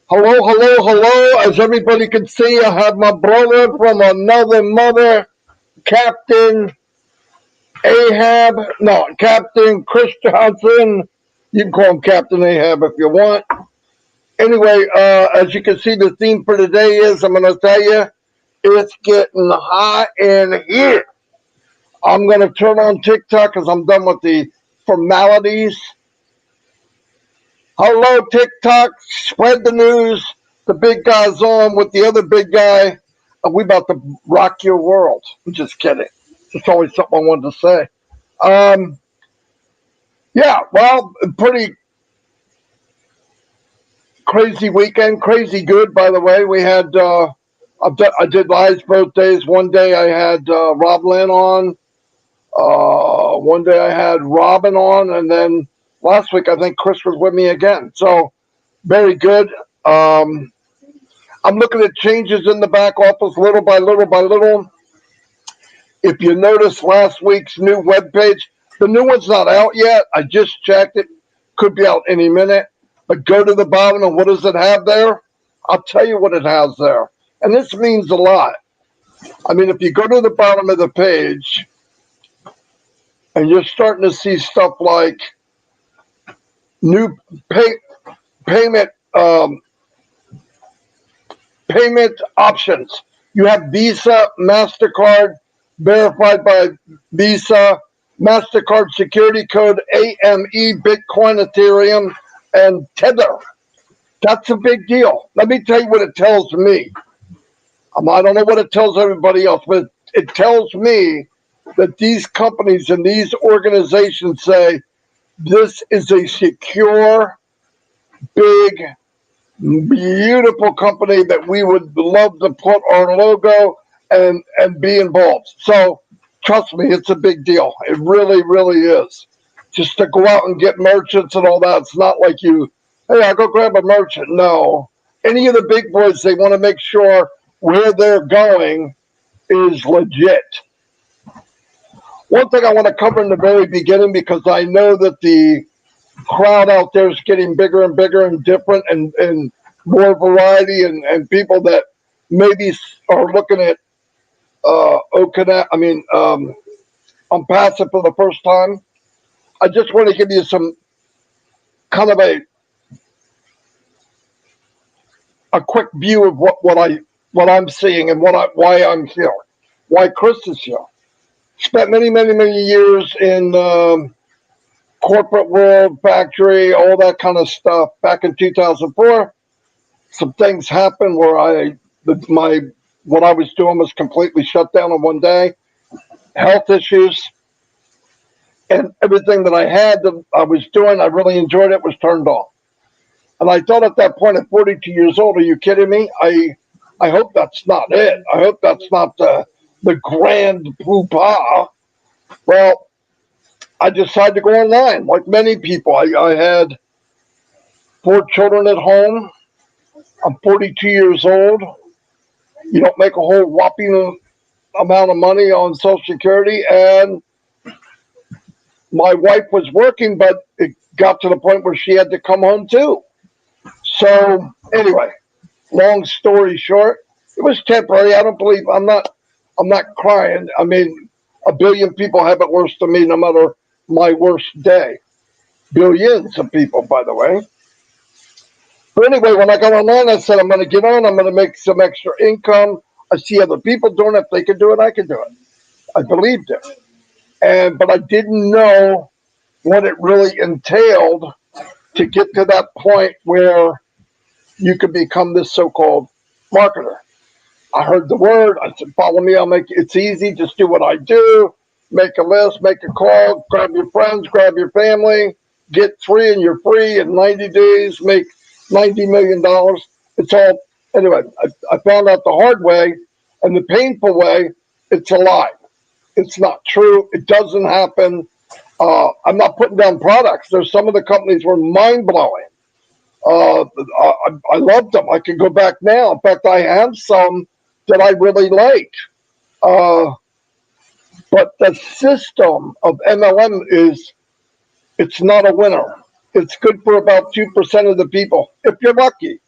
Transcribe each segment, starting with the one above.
Hello, hello, hello. As everybody can see, I have my brother from another mother, Captain Ahab. No, Captain Chris Johnson. You can call him Captain Ahab if you want. Anyway, as you can see, the theme for today is, I'm going to tell you, it's getting hot in here. I'm going to turn on TikTok because I'm done with the formalities. Hello, TikTok. Spread the news. The big guy's on with the other big guy. We about to rock your world. I'm just kidding. It's always something I wanted to say. Yeah, well, pretty crazy weekend. Crazy good, by the way. We had, I did Li's birthdays. One day I had Rob Lynn on. One day I had Robin on. And then last week, I think Chris was with me again. So, very good. I'm looking at changes in the back office little by little by little. If you notice last week's new webpage, the new one's not out yet. I just checked it. Could be out any minute. But go to the bottom and what does it have there? I'll tell you what it has there. And this means a lot. I mean, if you go to the bottom of the page and you're starting to see stuff like new payment options. You have Visa, MasterCard, verified by Visa, MasterCard security code, AME, Bitcoin, Ethereum, and Tether. That's a big deal. Let me tell you what it tells me. I don't know what it tells everybody else, but it tells me that these companies and these organizations say this is a secure, big, beautiful company that we would love to put our logo and be involved. So trust me, it's a big deal. It really, really is. Just to go out and get merchants and all that, it's not like you, hey, I'll go grab a merchant. No. Any of the big boys, they want to make sure where they're going is legit. One thing I want to cover in the very beginning, because I know that the crowd out there is getting bigger and bigger and different and more variety and people that maybe are looking at Onpassive for the first time. I just want to give you some kind of a quick view of what I'm seeing and why I'm here, why Chris is here. Spent many years in corporate world, factory, all that kind of stuff. Back in 2004, some things happened where what I was doing was completely shut down in one day. Health issues and everything that I was doing, I really enjoyed it, was turned off. And I thought at that point, at 42 years old, are you kidding me? I hope that's not it. I hope that's not the grand poopah. Well, I decided to go online, like many people. I had 4 children at home. I'm 42 years old. You don't make a whole whopping amount of money on Social Security. And my wife was working, but it got to the point where she had to come home too. So anyway, long story short, it was temporary. I'm not crying. I mean, a billion people have it worse than me, no matter my worst day. Billions of people, by the way. But anyway, when I got online, I said, I'm going to get on. I'm going to make some extra income. I see other people doing it. If they could do it, I could do it. I believed it. But I didn't know what it really entailed to get to that point where you could become this so-called marketer. I heard the word. I said, follow me. It's easy. Just do what I do. Make a list, make a call, grab your friends, grab your family, get 3 and you're free in 90 days, make $90 million. It's all, anyway, I found out the hard way and the painful way. It's a lie. It's not true. It doesn't happen. I'm not putting down products. There's some of the companies were mind-blowing. I loved them. I could go back now. In fact, I have some that I really like. But the system of MLM it's not a winner. It's good for about 2% of the people, if you're lucky.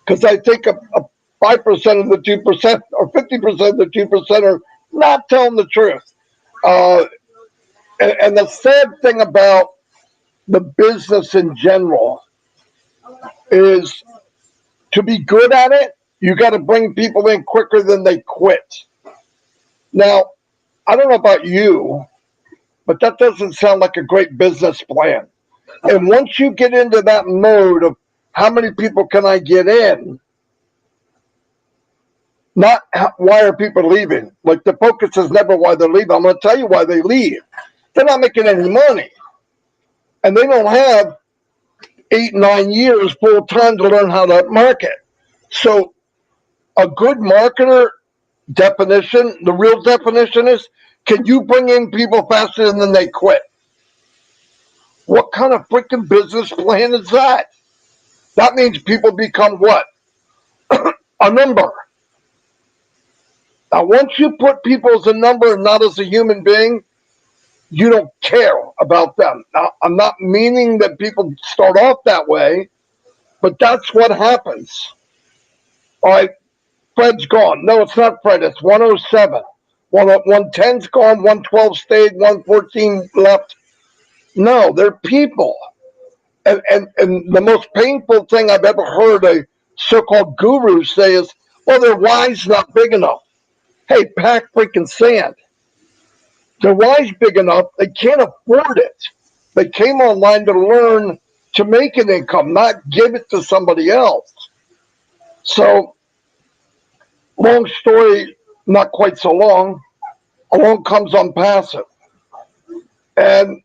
because I think a 5% of the 2% or 50% of the 2% are not telling the truth. And the sad thing about the business in general is, to be good at it, you got to bring people in quicker than they quit. Now, I don't know about you, but that doesn't sound like a great business plan. And once you get into that mode of how many people can I get in, not why are people leaving. Like, the focus is never why they're leaving. I'm going to tell you why they leave. They're not making any money. And they don't have 8, 9 years full time to learn how to market. So a good marketer definition, the real definition is, can you bring in people faster than they quit? What kind of freaking business plan is that? That means people become what? A number. Now, once you put people as a number and not as a human being, you don't care about them. Now, I'm not meaning that people start off that way, but that's what happens. All right, Fred's gone. No, it's not Fred. It's 107. 110's gone. 112 stayed. 114 left. No, they're people. And the most painful thing I've ever heard a so-called guru say is, well, their why's not big enough. Hey, pack freaking sand. Their why's big enough. They can't afford it. They came online to learn to make an income, not give it to somebody else. So, long story, not quite so long, along comes Onpassive. And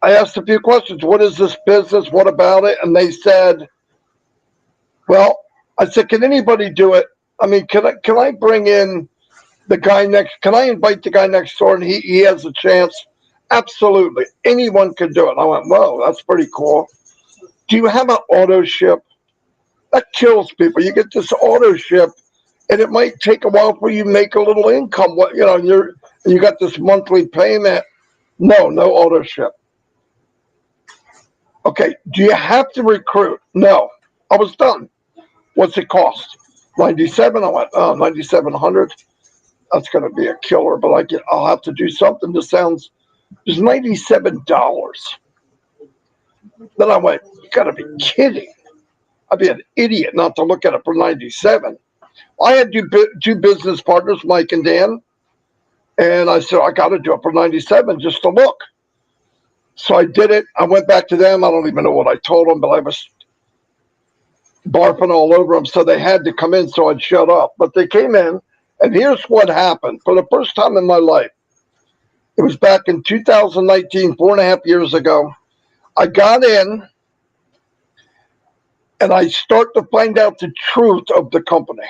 I asked a few questions. What is this business? What about it? And they said, well, I said, can anybody do it? I mean, can I bring in the guy next? Can I invite the guy next door and he has a chance? Absolutely. Anyone can do it. I went, whoa, that's pretty cool. Do you have an auto ship? That kills people. You get this auto ship, and it might take a while for you to make a little income. You know, you got this monthly payment. No auto ship. Okay, do you have to recruit? No. I was done. What's it cost? 97. I went, oh, 9,700. That's going to be a killer, but I'll have to do something that sounds. It's $97. Then I went, you got to be kidding. I'd be an idiot not to look at it for 97. I had two business partners, Mike and Dan, and I said, I got to do it for 97 just to look. So I did it. I went back to them. I don't even know what I told them, but I was barfing all over them, so they had to come in, so I'd shut up. But they came in, and here's what happened. For the first time in my life, it was back in 2019, 4.5 years ago, I got in, and I start to find out the truth of the company.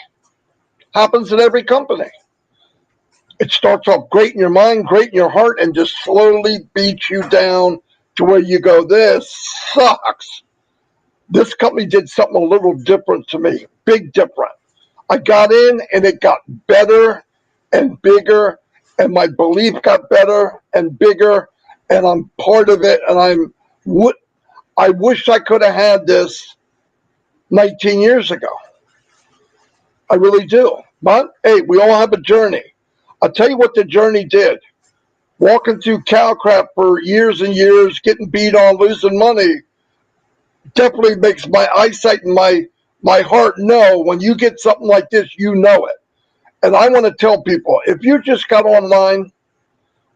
Happens in every company. It starts off great in your mind, great in your heart, and just slowly beats you down to where you go, this sucks. This company did something a little different to me, big different. I got in, and it got better and bigger, and my belief got better and bigger, and I'm part of it, and I wish I could have had this 19 years ago. I really do. But, hey, we all have a journey. I'll tell you what the journey did. Walking through cow crap for years and years, getting beat on, losing money, definitely makes my eyesight and my heart know when you get something like this, you know it. And I want to tell people, if you just got online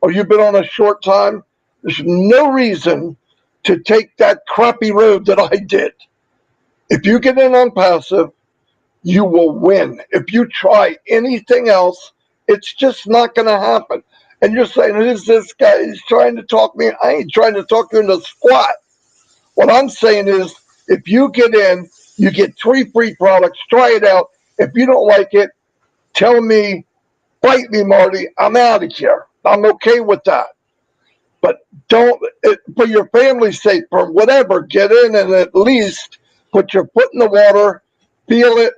or you've been on a short time, there's no reason to take that crappy road that I did. If you get in Onpassive, you will win. If you try anything else, it's just not going to happen. And you're saying, who's this guy? He's trying to talk me. I ain't trying to talk you into squat. What I'm saying is, if you get in, you get 3 free products. Try it out. If you don't like it, tell me, bite me, Marty. I'm out of here. I'm okay with that. But don't, for your family's sake, for whatever, get in and at least put your foot in the water, feel it,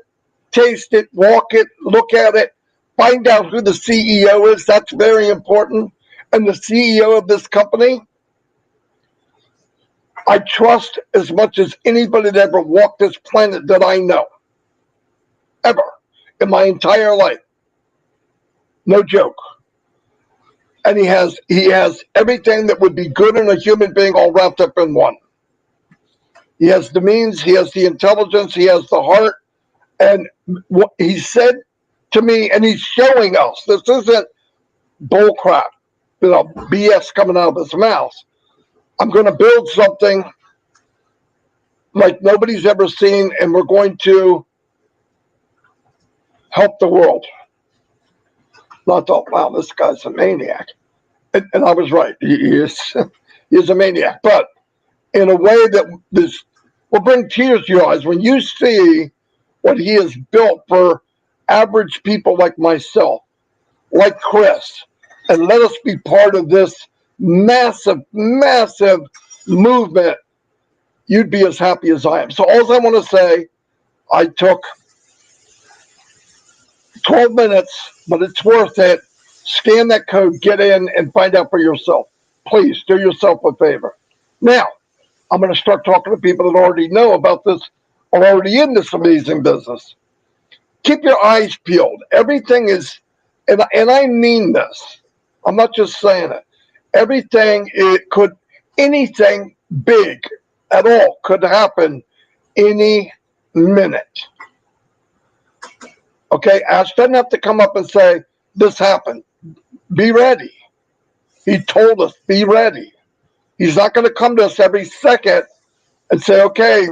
taste it, walk it, look at it, find out who the CEO is. That's very important. And the CEO of this company, I trust as much as anybody that ever walked this planet that I know, ever, in my entire life. No joke. And he has everything that would be good in a human being all wrapped up in one. He has the means, he has the intelligence, he has the heart. And what he said to me, and he's showing us, this isn't bull crap, BS coming out of his mouth. I'm going to build something like nobody's ever seen, and we're going to help the world. And I thought, wow, this guy's a maniac. And I was right. He is a maniac. But in a way that this will bring tears to your eyes when you see what he has built for average people like myself, like Chris, and let us be part of this massive, massive movement. You'd be as happy as I am. So all I want to say, I took 12 minutes, but it's worth it. Scan that code, get in, and find out for yourself. Please do yourself a favor. Now, I'm going to start talking to people that already know about this, are already in this amazing business. Keep your eyes peeled. Everything is, and I mean this. I'm not just saying it. Anything big at all could happen any minute. Okay, Ash doesn't have to come up and say, this happened. Be ready. He told us, be ready. He's not going to come to us every second and say, okay,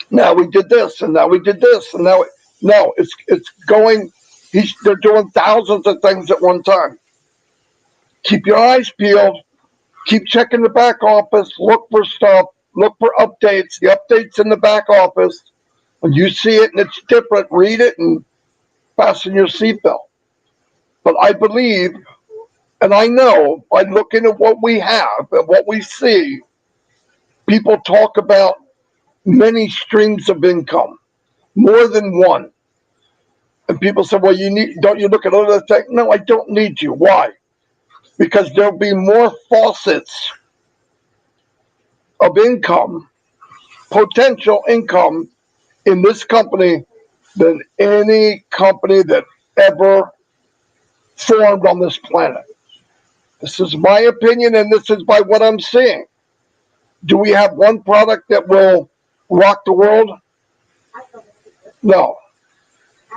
now we did this, and now we did this, and now no, it's going. They're doing thousands of things at one time. Keep your eyes peeled. Keep checking the back office. Look for stuff. Look for updates. The updates in the back office. When you see it and it's different, read it and fasten your seatbelt. But I believe, and I know by looking at what we have and what we see, people talk about many streams of income, more than one. And people say, well, don't you look at other things? No, I don't need you. Why? Because there'll be more faucets of income, potential income in this company than any company that ever formed on this planet. This is my opinion, and this is by what I'm seeing. Do we have one product that will rock the world? No.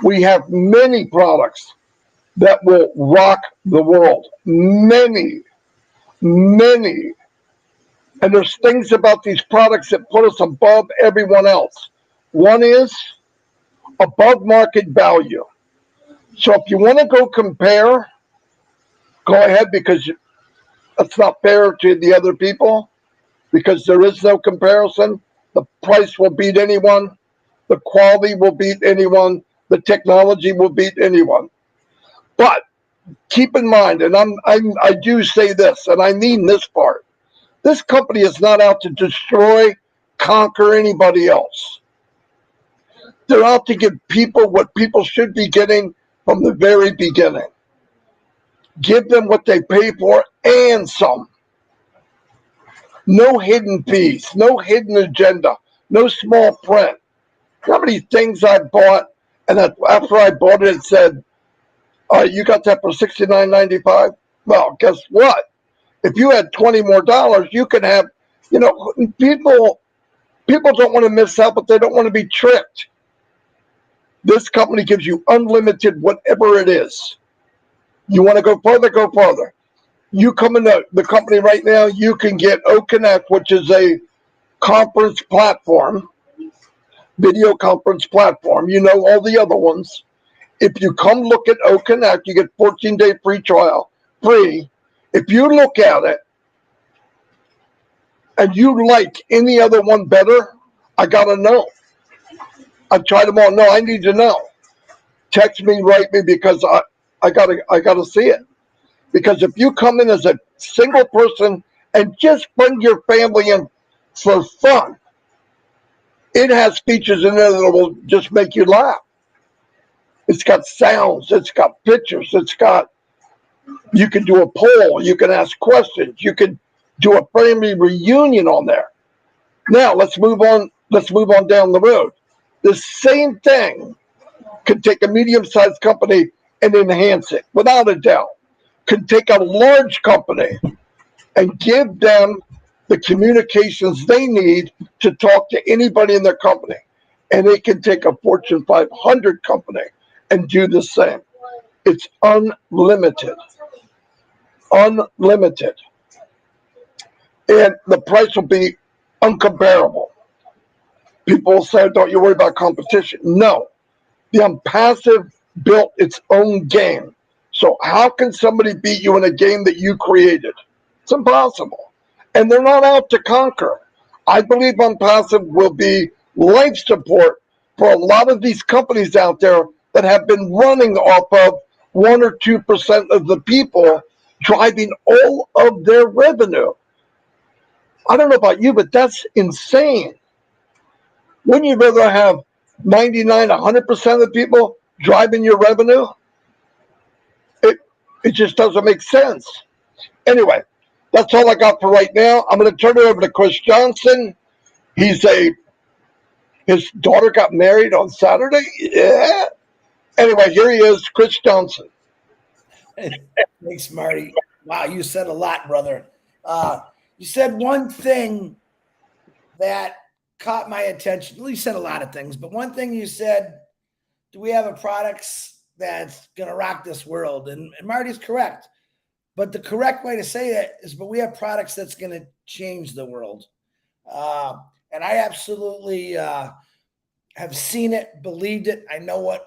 We have many products that will rock the world. Many, many. And there's things about these products that put us above everyone else. One is above market value. So if you want to go compare, go ahead, because that's not fair to the other people, because there is no comparison. The price will beat anyone. The quality will beat anyone. The technology will beat anyone. But keep in mind, and I do say this, and I mean this part, this company is not out to destroy, conquer anybody else. They're out to give people what people should be getting from the very beginning. Give them what they pay for and some. No hidden fees, no hidden agenda, no small print. How many things I bought, and after I bought it, it said, you got that for $69.95? Well, guess what? If you had $20 more, you could have, people don't want to miss out, but they don't want to be tricked. This company gives you unlimited whatever it is. You want to go further, go further. You come into the company right now, you can get OConnect, which is a conference platform, video conference platform. You know all the other ones. If you come look at OConnect, you get 14-day free trial, free. If you look at it and you like any other one better, I got to know. I've tried them all. No, I need to know. Text me, write me, because I gotta see it. Because if you come in as a single person and just bring your family in for fun, it has features in there that will just make you laugh. It's got sounds, it's got pictures, you can do a poll, you can ask questions, you can do a family reunion on there. Now let's move on. Let's move on down the road. The same thing could take a medium-sized company and enhance it, without a doubt. Could take a large company and give them the communications they need to talk to anybody in their company. And it can take a Fortune 500 company and do the same. It's unlimited. Unlimited. And the price will be uncomparable. People will say, don't you worry about competition. No. The Onpassive built its own game. So how can somebody beat you in a game that you created? It's impossible. And they're not out to conquer. I believe Onpassive will be life support for a lot of these companies out there that have been running off of 1 or 2% of the people driving all of their revenue. I don't know about you, but that's insane. Wouldn't you rather have 99, 100% of the people driving your revenue? It just doesn't make sense. Anyway, that's all I got for right now. I'm going to turn it over to Chris Johnson. His daughter got married on Saturday. Yeah. Anyway, here he is, Chris Johnson. Thanks, Marty. Wow, you said a lot, brother. You said one thing that caught my attention. Well, you said a lot of things, but one thing you said, do we have a products that's going to rock this world? And Marty's correct. But the correct way to say that is, but we have products that's going to change the world. And I absolutely have seen it, believed it. I know what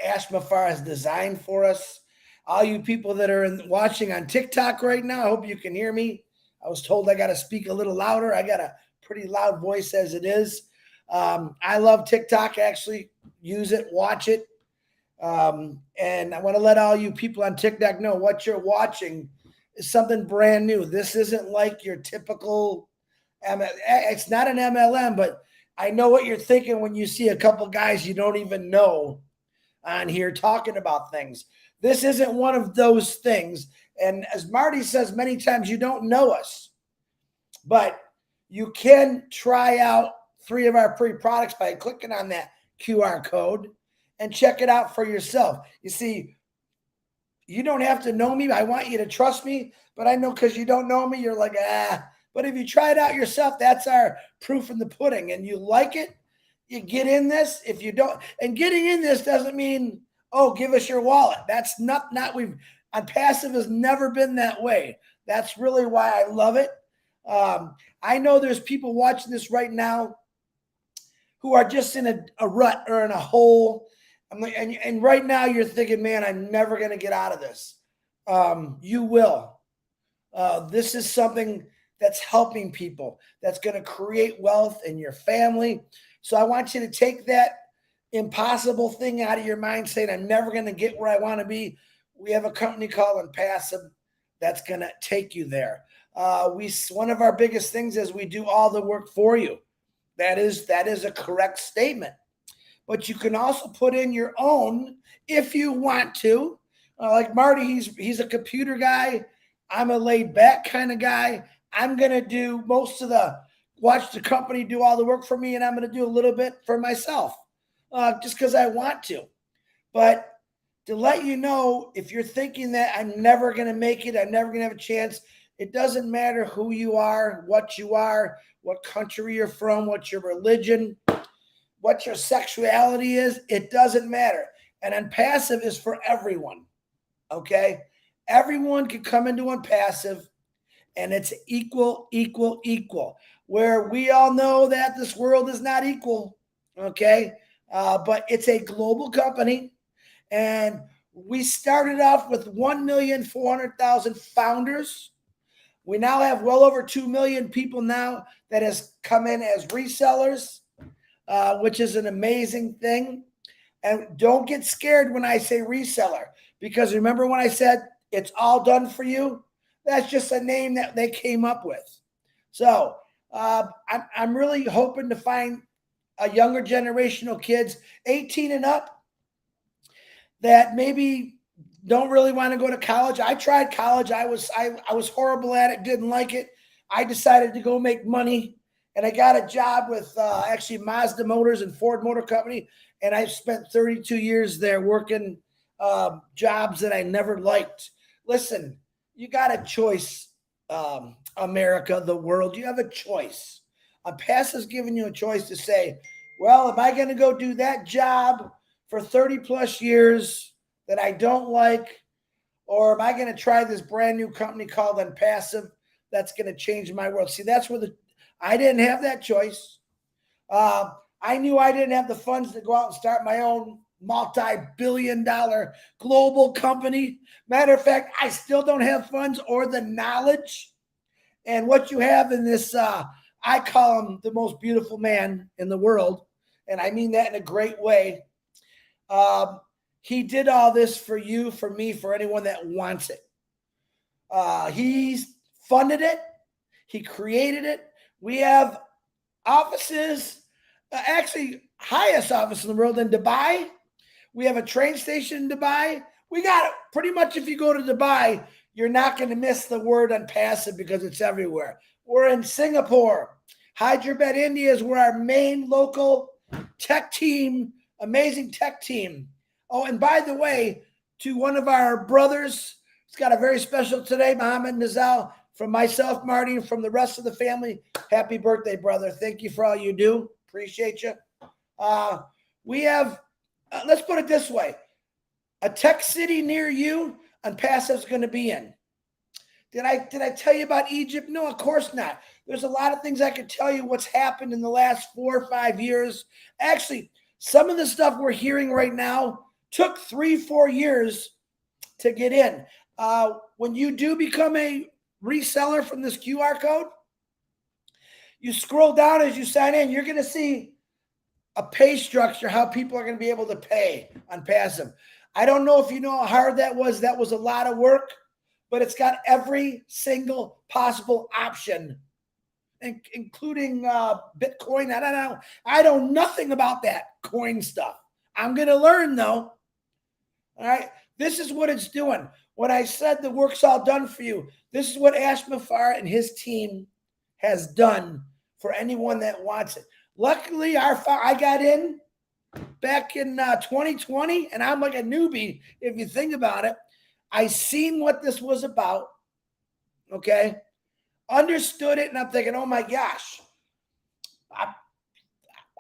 Amplify has designed for us. All you people that are watching on TikTok right now, I hope you can hear me. I was told I got to speak a little louder. I got a pretty loud voice as it is. I love TikTok. Actually, use it, watch it. And I want to let all you people on TikTok know what you're watching is something brand new. This isn't like your typical, it's not an MLM, but I know what you're thinking when you see a couple guys you don't even know on here talking about things. This isn't one of those things. And as Marty says many times, you don't know us, but you can try out 3 of our free products by clicking on that QR code and check it out for yourself. You see, you don't have to know me. I want you to trust me, but I know because you don't know me, you're like, But if you try it out yourself, that's our proof in the pudding. And you like it, you get in this. If you don't, and getting in this doesn't mean, oh, give us your wallet. That's not Onpassive has never been that way. That's really why I love it. I know there's people watching this right now who are just in a rut or in a hole. And right now you're thinking, man, I'm never going to get out of this. You will. This is something that's helping people, that's going to create wealth in your family. So I want you to take that impossible thing out of your mind, saying, I'm never going to get where I want to be. We have a company called Onpassive that's going to take you there. One of our biggest things is we do all the work for you. That is a correct statement. But you can also put in your own if you want to. Like Marty, he's a computer guy. I'm a laid back kind of guy. I'm going to do most of watch the company do all the work for me, and I'm going to do a little bit for myself just because I want to. But to let you know, if you're thinking that I'm never going to make it, I'm never going to have a chance, it doesn't matter who you are, what country you're from, what your religion, what your sexuality is, it doesn't matter. And Onpassive is for everyone, okay? Everyone can come into Onpassive, and it's equal. Where we all know that this world is not equal, okay? But it's a global company, and we started off with 1,400,000 founders. We now have well over 2 million people now that has come in as resellers. Which is an amazing thing. And don't get scared when I say reseller, because remember when I said it's all done for you? That's just a name that they came up with. So I'm really hoping to find a younger generation of kids, 18 and up, that maybe don't really want to go to college. I tried college. I was horrible at it, didn't like it. I decided to go make money. and I got a job with actually Mazda Motors and Ford Motor Company, and I've spent 32 years there working jobs that I never liked. Listen, you got a choice, America, the world. You have a choice. Onpassive's giving you a choice to say, well, am I going to go do that job for 30 plus years that I don't like, or am I going to try this brand new company called Onpassive that's going to change my world? See, that's where I didn't have that choice. I knew I didn't have the funds to go out and start my own multi-billion-dollar global company. Matter of fact, I still don't have funds or the knowledge. And what you have in this, I call him the most beautiful man in the world, and I mean that in a great way. He did all this for you, for me, for anyone that wants it. He's funded it. He created it. We have offices, actually highest office in the world in Dubai. We have a train station in Dubai. We got it. Pretty much if you go to Dubai, you're not going to miss the word Onpassive because it's everywhere. We're in Singapore. Hyderabad, India is where our main local tech team, amazing tech team. Oh, and by the way, to one of our brothers, it's got a very special today, Mohammed Nizal, from myself, Marty, and from the rest of the family. Happy birthday, brother. Thank you for all you do. Appreciate you. We have, let's put it this way, a tech city near you, Onpassive's going to be in. Did I tell you about Egypt? No, of course not. There's a lot of things I could tell you what's happened in the last 4 or 5 years. Actually, some of the stuff we're hearing right now took 3-4 years to get in. When you do become a reseller from this QR code, you scroll down as you sign in, you're going to see a pay structure, how people are going to be able to pay Onpassive. I don't know if you know how hard that was. That was a lot of work, but it's got every single possible option, including Bitcoin. I don't know. I know nothing about that coin stuff. I'm going to learn though. All right. This is what it's doing. When I said the work's all done for you, this is what Ash Mafar and his team has done for anyone that wants it. Luckily, I got in back in 2020, and I'm like a newbie if you think about it. I seen what this was about, okay? Understood it, and I'm thinking, oh my gosh,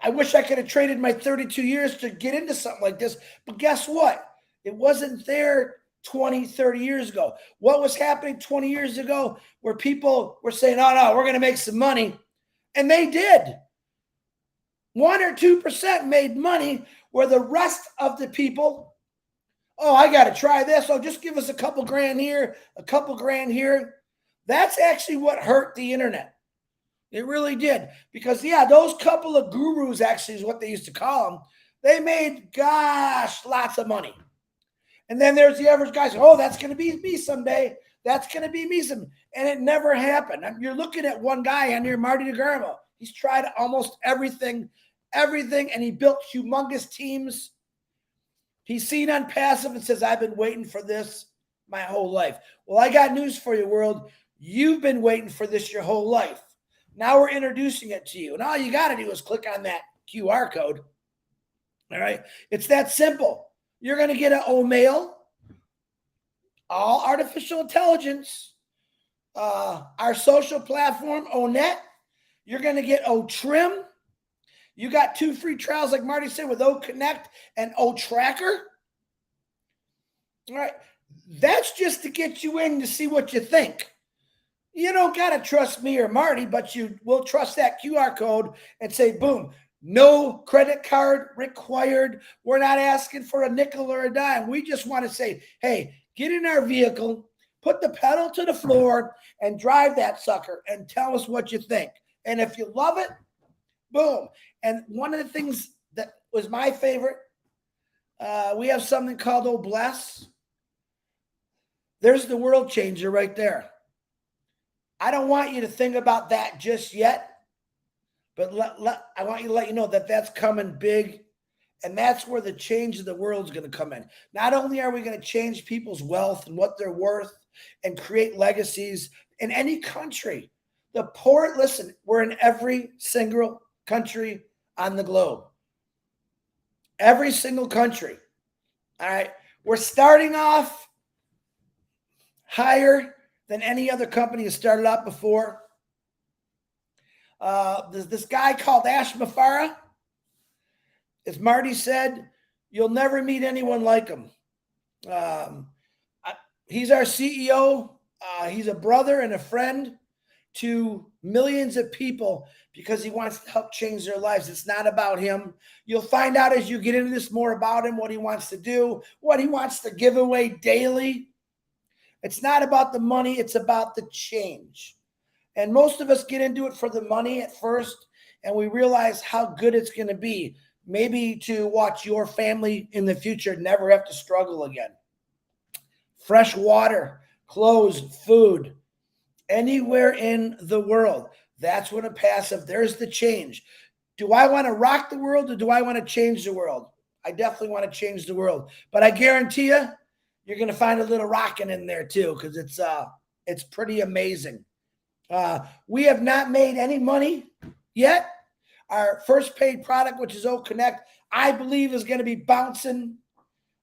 I wish I could have traded my 32 years to get into something like this. But guess what? It wasn't there 20, 30 years ago. What was happening 20 years ago where people were saying, oh, no, we're going to make some money. And they did. 1 or 2% made money where the rest of the people, oh, I got to try this. Oh, just give us a couple grand here, a couple grand here. That's actually what hurt the internet. It really did. Because, yeah, those couple of gurus actually is what they used to call them. They made, gosh, lots of money. And then there's the average guy saying, oh, that's going to be me someday. That's going to be me someday. And it never happened. You're looking at one guy on here, Marty Degarmo. He's tried almost everything, and he built humongous teams. He's seen Onpassive and says, I've been waiting for this my whole life. Well, I got news for you, world. You've been waiting for this your whole life. Now we're introducing it to you. And all you got to do is click on that QR code. All right. It's that simple. You're going to get an OMail, all artificial intelligence, our social platform, ONet. You're going to get OTrim. You got 2 free trials, like Marty said, with OConnect and OTracker. All right. That's just to get you in to see what you think. You don't got to trust me or Marty, but you will trust that QR code and say, boom, no credit card required. We're not asking for a nickel or a dime. We just want to say, hey, get in our vehicle, put the pedal to the floor, and drive that sucker and tell us what you think. And if you love it, boom. And one of the things that was my favorite, we have something called Oh Bless. There's the world changer right there. I don't want you to think about that just yet, but I want you to let you know that that's coming big, and that's where the change of the world is going to come in. Not only are we going to change people's wealth and what they're worth and create legacies in any country, The poor, listen, we're in every single country on the globe. Every single country. All right. We're starting off higher than any other company has started out before. There's this guy called Ash Mafara. As Marty said, you'll never meet anyone like him. He's our CEO. He's a brother and a friend to millions of people because he wants to help change their lives. It's not about him. You'll find out as you get into this more about him, what he wants to do, what he wants to give away daily. It's not about the money. It's about the change. And most of us get into it for the money at first, and we realize how good it's going to be. Maybe to watch your family in the future never have to struggle again. Fresh water, clothes, food, anywhere in the world. That's what Onpassive, there's the change. Do I want to rock the world or do I want to change the world? I definitely want to change the world. But I guarantee you, you're going to find a little rocking in there too, because it's pretty amazing. We have not made any money yet. Our first paid product, which is O Connect, I believe is going to be bouncing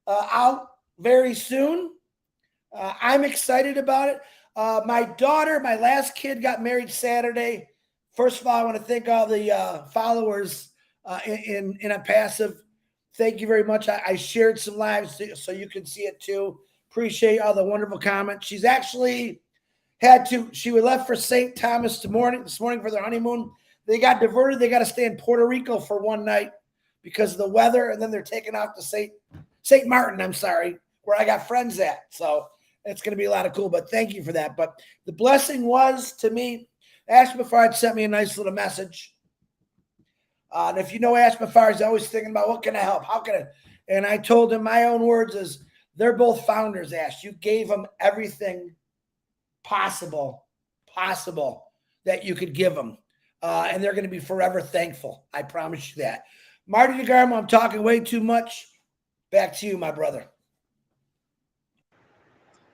out very soon. I'm excited about it. My daughter, my last kid, got married Saturday. First of all, I want to thank all the followers in Onpassive. Thank you very much. I shared some lives so you can see it too. Appreciate all the wonderful comments. She's actually she left for St. Thomas this morning for their honeymoon. They got diverted. They got to stay in Puerto Rico for one night because of the weather, and then they're taking off to St. Martin, where I got friends at. So it's going to be a lot of cool, but thank you for that. But the blessing was, to me, Ash Mafard sent me a nice little message. And if you know Ash Mafard, he's always thinking about, what can I help? How can I? And I told him my own words is, they're both founders, Ash. You gave them everything possible that you could give them. And they're going to be forever thankful. I promise you that. Marty Degarmo, I'm talking way too much. Back to you, my brother.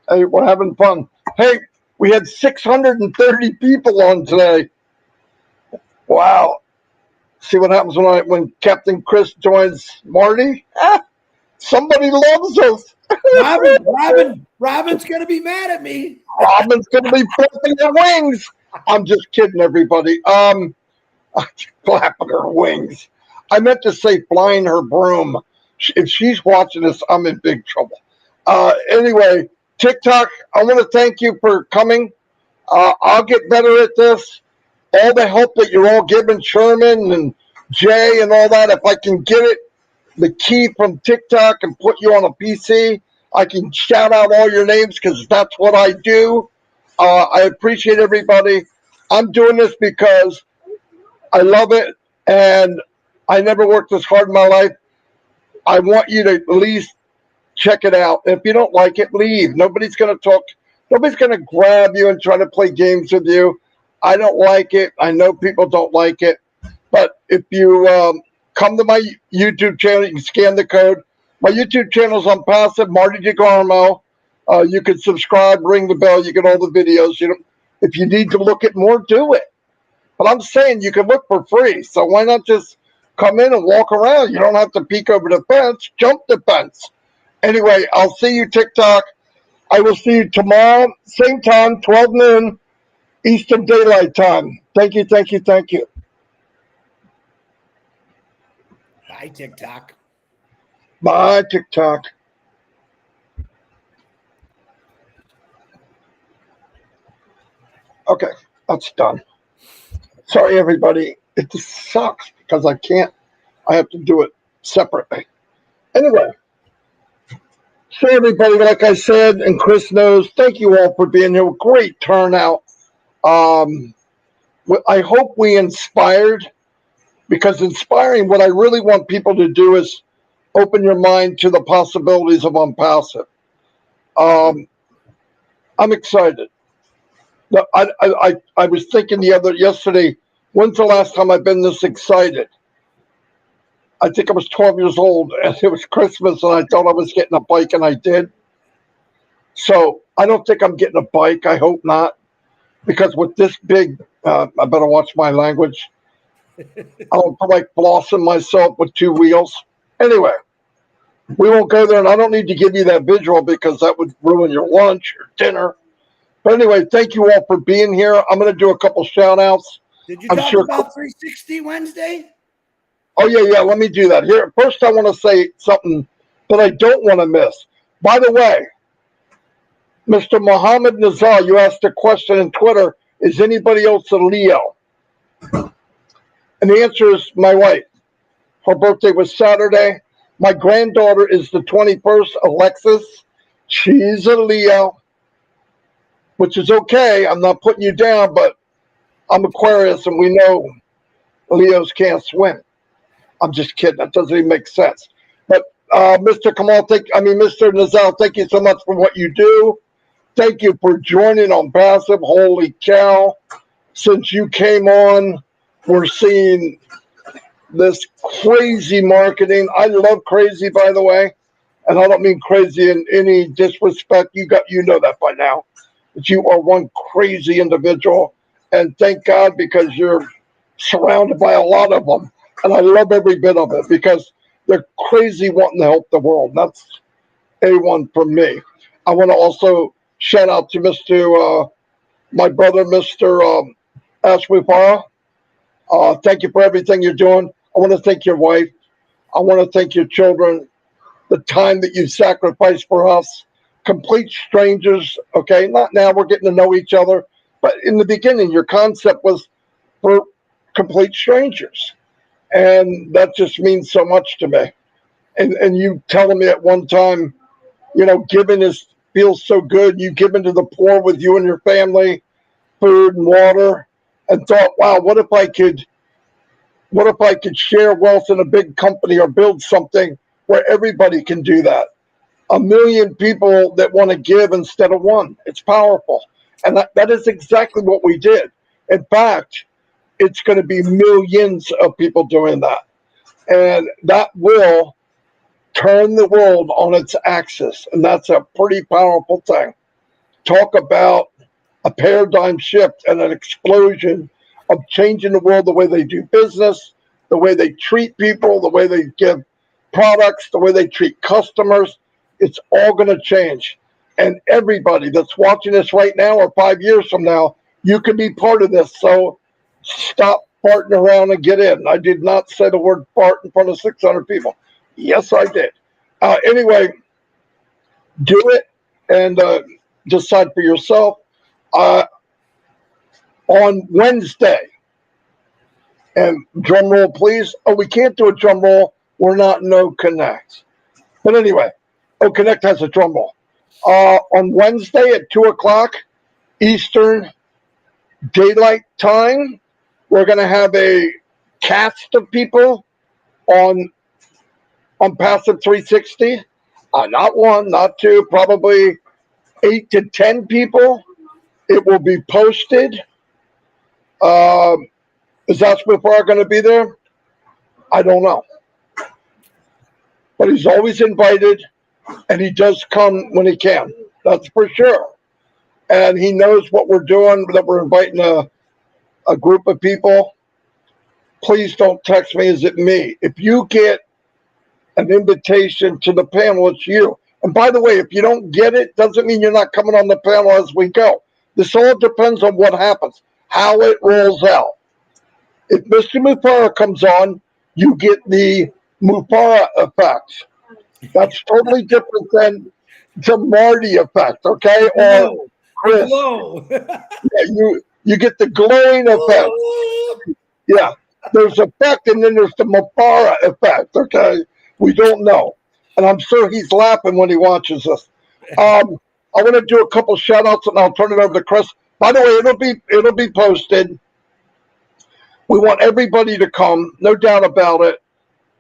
Hey, we're having fun. Hey, we had 630 people on today. Wow. See what happens when Captain Chris joins Marty? Somebody loves us. Robin's going to be mad at me. Robin's going to be flapping her wings. I'm just kidding, everybody. Flapping her wings. I meant to say flying her broom. If she's watching this, I'm in big trouble. Anyway, TikTok, I want to thank you for coming. I'll get better at this. All the help that you're all giving, Sherman and Jay and all that, if I can get it, the key from TikTok and put you on a PC, I can shout out all your names because that's what I do. I appreciate everybody. I'm doing this because I love it, and I never worked this hard in my life. I want you to at least check it out. If you don't like it, leave. Nobody's going to talk. Nobody's going to grab you and try to play games with you. I don't like it. I know people don't like it. But if you come to my YouTube channel, you can scan the code. My YouTube channel is Onpassive, Marty Degarmo. You can subscribe, ring the bell. You get all the videos. If you need to look at more, do it. But I'm saying you can look for free. So why not just come in and walk around? You don't have to peek over the fence. Jump the fence. Anyway, I'll see you TikTok. I will see you tomorrow, same time, 12 noon, Eastern Daylight Time. Thank you, thank you, thank you. Bye, TikTok. Bye, TikTok. Okay, that's done. Sorry, everybody. It just sucks because I have to do it separately. Anyway, so everybody, like I said, and Chris knows, thank you all for being here. Great turnout. I hope we inspired, because inspiring, what I really want people to do is open your mind to the possibilities of Onpassive. I'm excited. I was thinking yesterday, when's the last time I've been this excited? I think I was 12 years old, and it was Christmas, and I thought I was getting a bike, and I did. So I don't think I'm getting a bike. I hope not. because with this big, I better watch my language. I don't feel like flossing myself with two wheels. Anyway, we won't go there, and I don't need to give you that visual because that would ruin your lunch or dinner. But anyway, thank you all for being here. I'm going to do a couple shout outs. Did you I'm talk sure about 360 Wednesday? Oh, yeah. Let me do that. Here, first, I want to say something that I don't want to miss. By the way, Mr. Mohammed Nazar, you asked a question on Twitter. Is anybody else a Leo? And the answer is my wife. Her birthday was Saturday. My granddaughter is the 21st, Alexis. She's a Leo, which is okay. I'm not putting you down, but I'm Aquarius, and we know Leos can't swim. I'm just kidding. That doesn't even make sense. But Mr. Mr. Nazal, thank you so much for what you do. Thank you for joining Onpassive. Holy cow. Since you came on, we're seeing this crazy marketing. I love crazy, by the way. And I don't mean crazy in any disrespect. You know that by now. But you are one crazy individual. And thank God, because you're surrounded by a lot of them. And I love every bit of it because they're crazy wanting to help the world. That's A1 for me. I want to also shout out to my brother, Mr. Ashwipara. Thank you for everything you're doing. I want to thank your wife. I want to thank your children, the time that you sacrificed for us. Complete strangers, okay? Not now, we're getting to know each other. But in the beginning, your concept was for complete strangers. And that just means so much to me. And you telling me at one time, giving feels so good. You giving to the poor with you and your family, food and water, and thought, wow, what if I could share wealth in a big company or build something where everybody can do that? 1 million people that want to give instead of one. It's powerful. And that is exactly what we did. In fact, it's going to be millions of people doing that. And that will turn the world on its axis. And that's a pretty powerful thing. Talk about a paradigm shift and an explosion of changing the world, the way they do business, the way they treat people, the way they give products, the way they treat customers. It's all going to change. And everybody that's watching this right now or 5 years from now, you can be part of this. So stop farting around and get in. I did not say the word fart in front of 600 people. Yes, I did. Anyway, do it and decide for yourself. On Wednesday, and drum roll, please. Oh, we can't do a drum roll. We're not in Connect. But anyway, Connect has a drum roll. On Wednesday at 2 o'clock Eastern Daylight Time, we're going to have a cast of people on Passive 360. Not one, not two, probably 8 to 10 people. It will be posted. Is Ashwipar going to be there? I don't know. But he's always invited, and he does come when he can. That's for sure. And he knows what we're doing, that we're inviting a group of people. Please don't text me, is it me? If you get an invitation to the panel, it's you. And by the way, if you don't get it, doesn't mean you're not coming on the panel as we go. This all depends on what happens, how it rolls out. If Mr. Mufara comes on, you get the Mufara effect. That's totally different than the Marty effect, okay? Or Chris. Yeah, you get the glowing effect. Yeah, there's effect, and then there's the Mufara effect, okay? We don't know. And I'm sure he's laughing when he watches us. I want to do a couple shout outs, and I'll turn it over to Chris. By the way, it'll be posted. We want everybody to come, no doubt about it.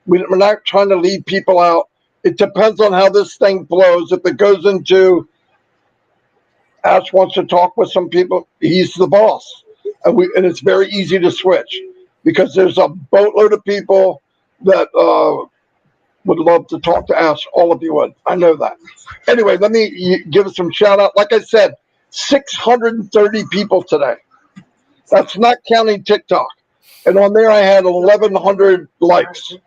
We're not trying to leave people out. It depends on how this thing flows. If it goes into Ash wants to talk with some people, he's the boss. And it's very easy to switch because there's a boatload of people that would love to talk to Ash. All of you would. I know that. Anyway, let me give some shout out. Like I said, 630 people today. That's not counting TikTok. And on there, I had 1,100 likes. So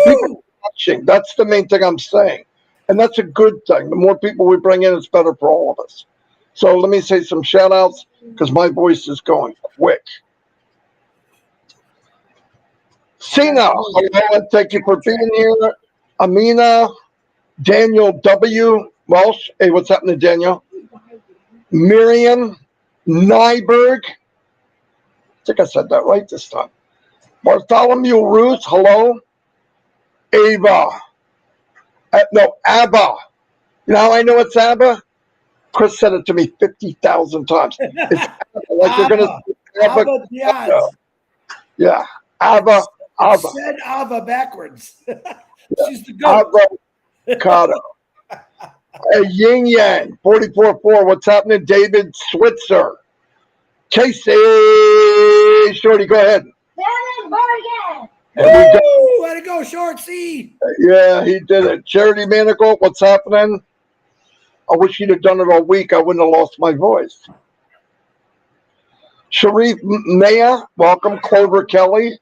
people are watching. That's the main thing I'm saying. And that's a good thing. The more people we bring in, it's better for all of us. So let me say some shout outs because my voice is going quick. Sina, hello, and thank you for being here. Amina, Daniel W. Welsh. Hey, what's happening, Daniel? Miriam Nyberg. I think I said that right this time. Bartholomew Ruth, hello. Ava. No, Abba. You know how I know it's Abba? Chris said it to me 50,000 times. It's Abba, like you're going to say Abba Diaz. Yeah, Abba. Abba. Said Abba backwards. She's the goat. Abba Cotto. Yin Yang, 44-4. What's happening? David Switzer. Casey Shorty, go ahead. There we go. Way to go, Short C. Yeah, he did it. Charity Manigault, what's happening? I wish he'd have done it all week. I wouldn't have lost my voice. Sharif Maya, welcome. Clover Kelly,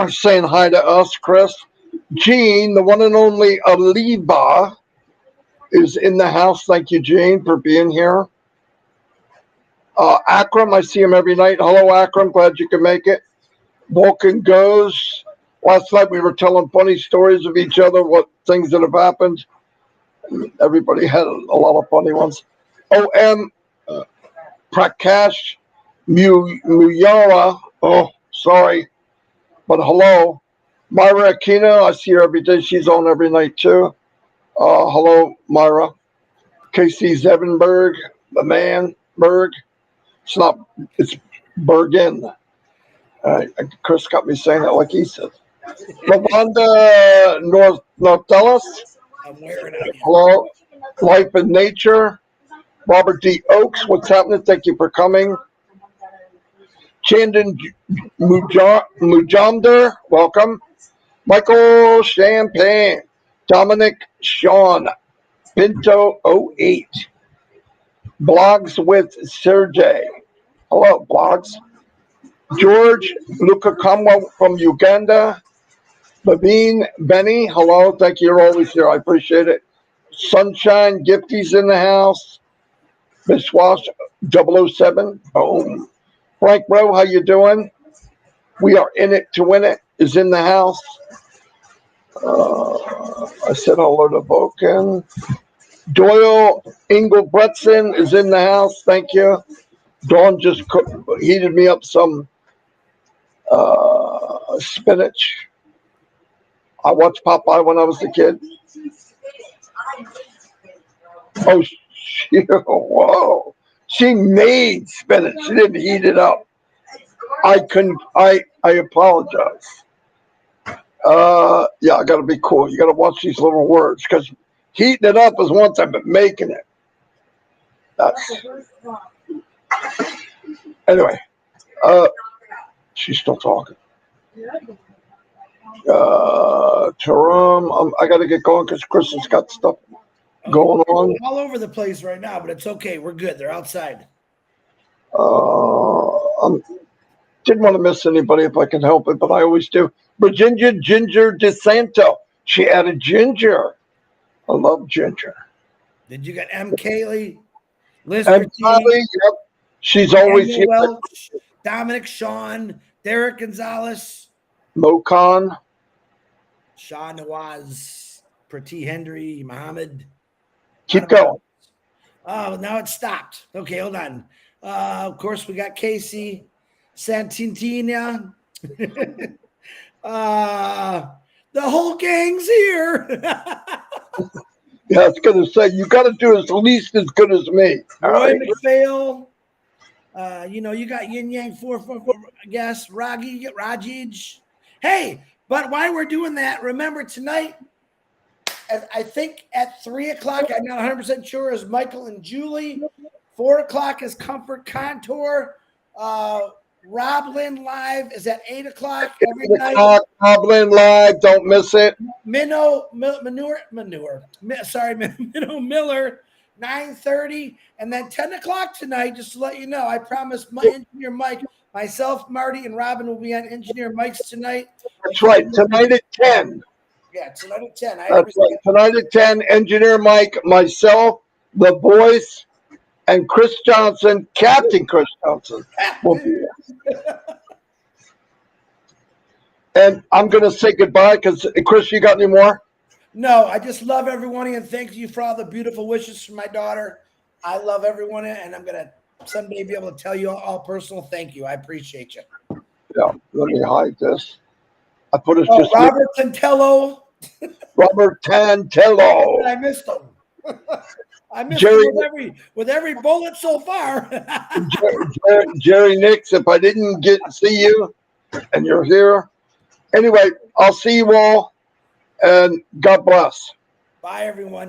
saying hi to us, Chris. Jean, the one and only Aliba, is in the house. Thank you, Jean, for being here. Akram, I see him every night. Hello, Akram. Glad you can make it. Vulcan goes. Last night we were telling funny stories of each other, what things that have happened. Everybody had a lot of funny ones. O.M. Prakash Muyara. Oh, sorry. But hello. Myra Aquino, I see her every day. She's on every night too. Hello, Myra. Casey Zevenberg, the man, Berg. It's Bergen. Chris got me saying that like he said. Lavonda Nortellis. I'm wearing it. Hello. Life and Nature. Robert D. Oakes, what's happening? Thank you for coming. Chandan Mujamdar, welcome. Michael Champagne. Dominic Sean. Pinto 08. Blogs with Sergey. Hello, Blogs. George Lukakamwa from Uganda. Levine Benny, hello. Thank you. You're always here. I appreciate it. Sunshine Gifty's in the house. Biswash 007. Boom. Frank Rowe, how you doing? We are in it to win it. Is in the house. I said hello to Vulcan. Doyle Engelbretson is in the house. Thank you. Dawn just heated me up some spinach. I watched Popeye when I was a kid. Oh, whoa. She made spinach. She didn't heat it up. I apologize. Yeah, I got to be cool. You got to watch these little words because heating it up is one thing, but making it. Anyway, she's still talking. Taram, I got to get going because Chris has got stuff going on. All over the place right now, but it's okay. We're good. They're outside. Didn't want to miss anybody if I can help it, but I always do. Virginia Ginger DeSanto. She added ginger. I love ginger. Then you got M. Kaylee, Liz M. Kaylee, yep. She's always here. Welch, Dominic Sean, Derek Gonzalez, Mokan, Shah Nawaz, Prati Hendry, Muhammad. Keep going. Oh, now it stopped. Okay, hold on. Of course, we got Casey Santintina. The whole gang's here. Yeah, I was going to say, you got to do at least as good as me. Roy McPhail. You got Yin Yang 444, I guess. Rajij. Hey, but while we're doing that, remember tonight, I think at 3 o'clock, I'm not 100% sure, is Michael and Julie. 4 o'clock is Comfort Contour. Roblin Live is at 8 o'clock every night. Roblin Live, don't miss it. Minnow Miller 9:30, and then 10 o'clock tonight, just to let you know, I promise my engineer Mike, myself, Marty, and Robin will be on engineer Mike's tonight. That's right. Tonight at 10. Yeah, tonight at 10. That's right. Tonight at 10, engineer Mike, myself, the voice, and Chris Johnson, Captain Chris Johnson, will be there. And I'm going to say goodbye because, Chris, you got any more? No, I just love everyone and thank you for all the beautiful wishes from my daughter. I love everyone, and I'm going to someday be able to tell you all personal thank you. I appreciate you. Yeah, let me hide this. I put it just Robert Tantello. Robert Tantello. I missed him. I missed Jerry, him with every bullet so far. Jerry Nix, if I didn't get to see you and you're here. Anyway, I'll see you all, and God bless. Bye, everyone.